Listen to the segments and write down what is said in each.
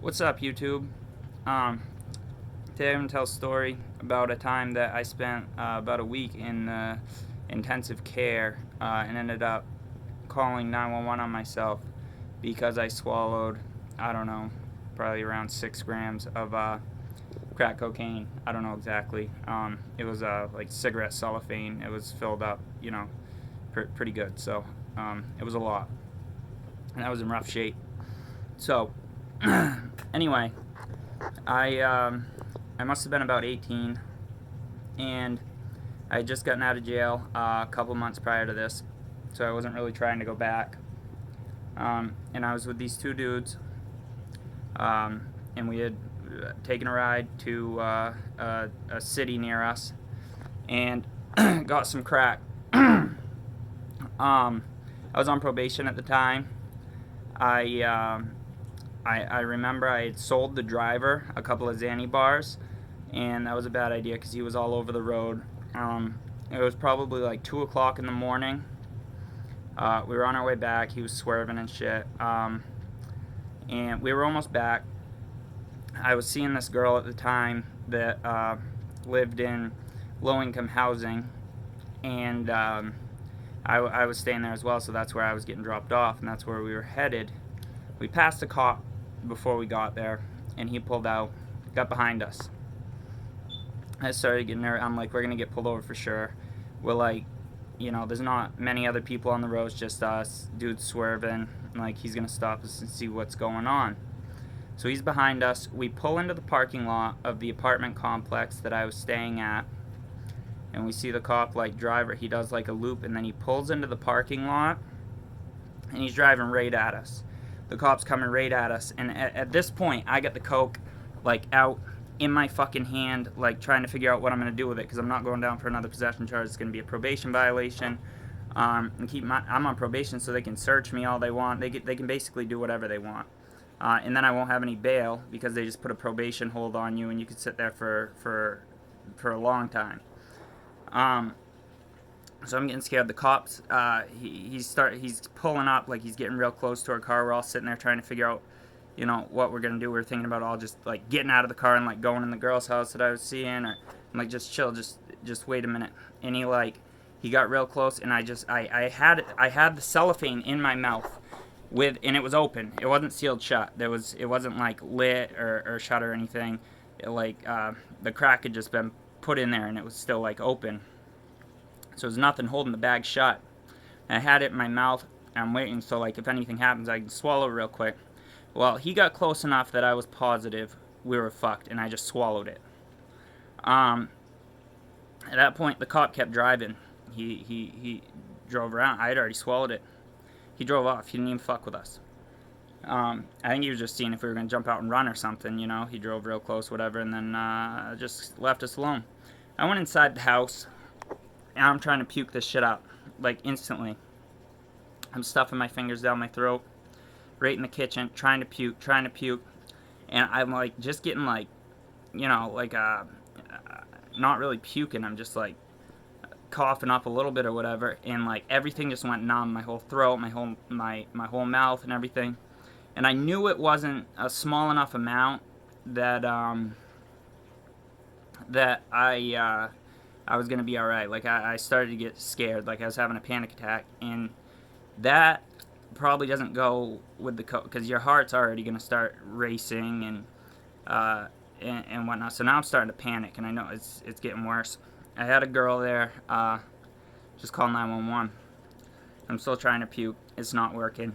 What's up, YouTube? Today I'm going to tell a story about a time that I spent about a week in intensive care and ended up calling 911 on myself because I swallowed, I don't know, probably around 6 grams of crack cocaine. I don't know exactly. It was like cigarette cellophane. It was filled up, pretty good. So it was a lot. And I was in rough shape. So, anyway, I must have been about 18, and I had just gotten out of jail a couple months prior to this, so I wasn't really trying to go back. And I was with these two dudes, and we had taken a ride to a city near us, and got some crack. I was on probation at the time. I remember I had sold the driver a couple of Xanny bars, and that was a bad idea because he was all over the road. It was probably like 2 o'clock in the morning. We were on our way back. He was swerving and shit. And we were almost back. I was seeing this girl at the time that lived in low-income housing, and I was staying there as well, so that's where I was getting dropped off, and that's where we were headed. We passed a cop before we got there, and he pulled out, got behind us. I started getting nervous. I'm like, we're gonna get pulled over for sure. We're like, there's not many other people on the roads, just us. Dude's swerving. Like, he's gonna stop us and see what's going on. So he's behind us. We pull into the parking lot of the apartment complex that I was staying at, and we see the cop like driver. He does like a loop, and then he pulls into the parking lot, and he's driving right at us. The cop's coming right at us, and at this point, I get the coke like out in my fucking hand, like trying to figure out what I'm gonna do with it, because I'm not going down for another possession charge. It's gonna be a probation violation. And I'm on probation, so they can search me all they want. They can basically do whatever they want, and then I won't have any bail because they just put a probation hold on you, and you could sit there for a long time. So I'm getting scared. The cops, he's pulling up, like he's getting real close to our car. We're all sitting there trying to figure out, what we're gonna do. We're thinking about all just like getting out of the car and like going in the girl's house that I was seeing, or I'm like, just chill, just wait a minute. And he got real close, and I had the cellophane in my mouth and it was open. It wasn't sealed shut. It wasn't like lit or shut or anything. The crack had just been put in there, and it was still like open. So there's nothing holding the bag shut. And I had it in my mouth. I'm waiting, so like if anything happens, I can swallow it real quick. Well, he got close enough that I was positive we were fucked, and I just swallowed it. At that point, the cop kept driving. He drove around. I had already swallowed it. He drove off. He didn't even fuck with us. I think he was just seeing if we were gonna jump out and run or something. He drove real close, whatever, and then just left us alone. I went inside the house, and I'm trying to puke this shit out, like, instantly. I'm stuffing my fingers down my throat, right in the kitchen, trying to puke, and I'm, like, just getting, like, not really puking, I'm just, like, coughing up a little bit or whatever, and, like, everything just went numb, my whole throat, my whole mouth and everything, and I knew it wasn't a small enough amount that I was going to be alright. Like, I started to get scared. Like, I was having a panic attack. And that probably doesn't go with the coke, because your heart's already going to start racing and whatnot. So now I'm starting to panic, and I know it's getting worse. I had a girl there. Just call 911. I'm still trying to puke. It's not working.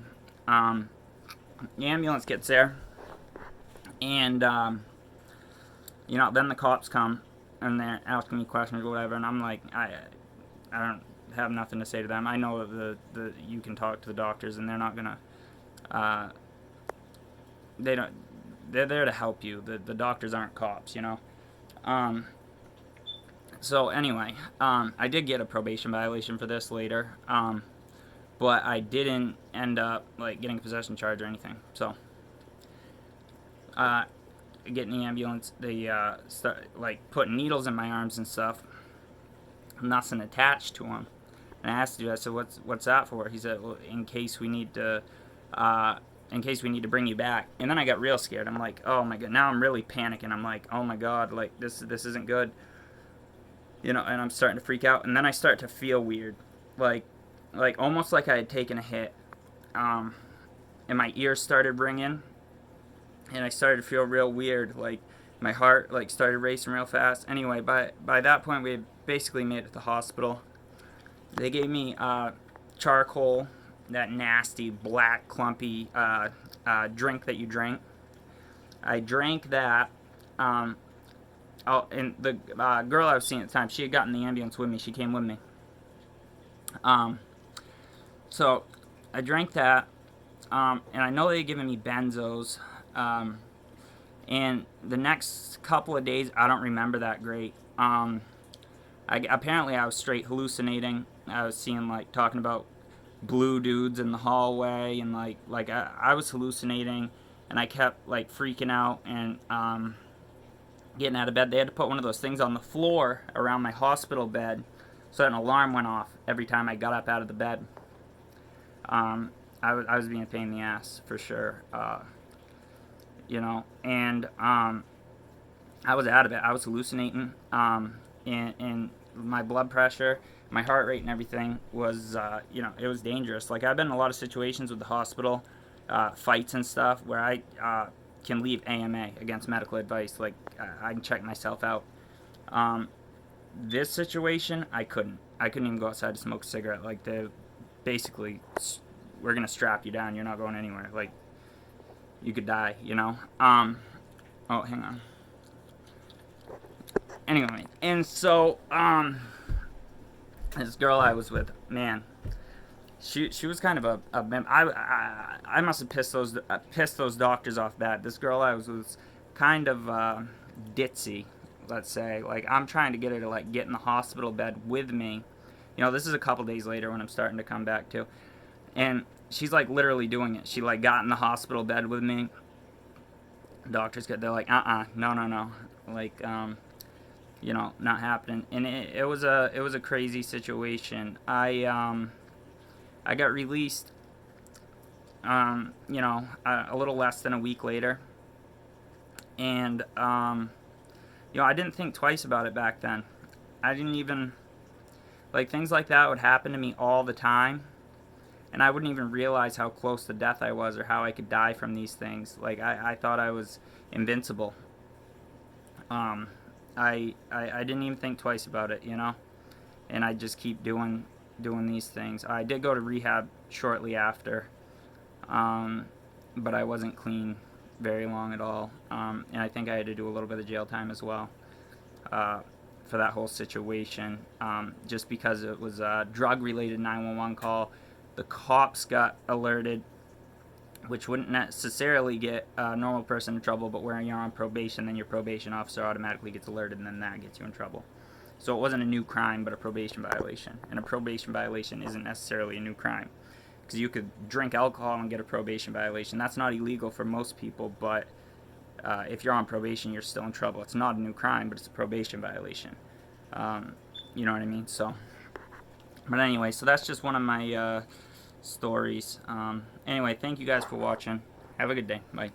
The ambulance gets there. And, then the cops come, and they're asking me questions or whatever, and I'm like, I don't have nothing to say to them. I know that you can talk to the doctors, and they're not gonna, they're there to help you. The doctors aren't cops, So anyway, I did get a probation violation for this later, but I didn't end up, like, getting a possession charge or anything, so, get in the ambulance, they start like putting needles in my arms and stuff. Nothing attached to them. And I asked the dude, I said, what's that for? He said, well, in case we need to in case we need to bring you back. And then I got real scared. I'm like, oh my god, now I'm really panicking. I'm like, oh my god, like this isn't good. You know, and I'm starting to freak out. And then I start to feel weird, like almost like I had taken a hit. And my ears started ringing, and I started to feel real weird. Like my heart like started racing real fast. Anyway, by that point we had basically made it to the hospital. They gave me charcoal, that nasty black clumpy drink that you drink. I drank that. And the girl I was seeing at the time, she had gotten the ambulance with me. She came with me. So I drank that, and I know they had given me benzos. And the next couple of days, I don't remember that great. Apparently I was straight hallucinating. I was seeing, like, talking about blue dudes in the hallway, and like I was hallucinating, and I kept like freaking out and getting out of bed. They had to put one of those things on the floor around my hospital bed, so that an alarm went off every time I got up out of the bed. I was being a pain in the ass for sure, you know, and I was out of it. I was hallucinating, and my blood pressure, my heart rate, and everything was, you know, it was dangerous. Like, I've been in a lot of situations with the hospital, fights and stuff, where I can leave AMA, against medical advice. Like, I can check myself out. This situation, I couldn't even go outside to smoke a cigarette. Like, they basically, we're gonna strap you down. You're not going anywhere. Like, you could die, you know. Oh, hang on. Anyway, and so this girl I was with, man, she was kind of I must have pissed those doctors off bad. This girl I was with was kind of ditzy, let's say. Like, I'm trying to get her to like get in the hospital bed with me. You know, this is a couple days later when I'm starting to come back to, and she's like literally doing it. She like got in the hospital bed with me. Doctors they're like, no, like you know, not happening. And it was a crazy situation. I got released, you know, a little less than a week later, and you know, I didn't think twice about it back then. I didn't even, like, things like that would happen to me all the time, and I wouldn't even realize how close to death I was or how I could die from these things. Like, I thought I was invincible. I didn't even think twice about it, you know, and I just keep doing these things. I did go to rehab shortly after, but I wasn't clean very long at all, and I think I had to do a little bit of jail time as well for that whole situation, just because it was a drug-related 911 call. The cops got alerted, which wouldn't necessarily get a normal person in trouble, but when you're on probation, then your probation officer automatically gets alerted, and then that gets you in trouble. So it wasn't a new crime, but a probation violation. And a probation violation isn't necessarily a new crime, because you could drink alcohol and get a probation violation. That's not illegal for most people, but if you're on probation, you're still in trouble. It's not a new crime, but it's a probation violation. You know what I mean? So, but anyway, so that's just one of my stories. Anyway, thank you guys for watching. Have a good day. Bye.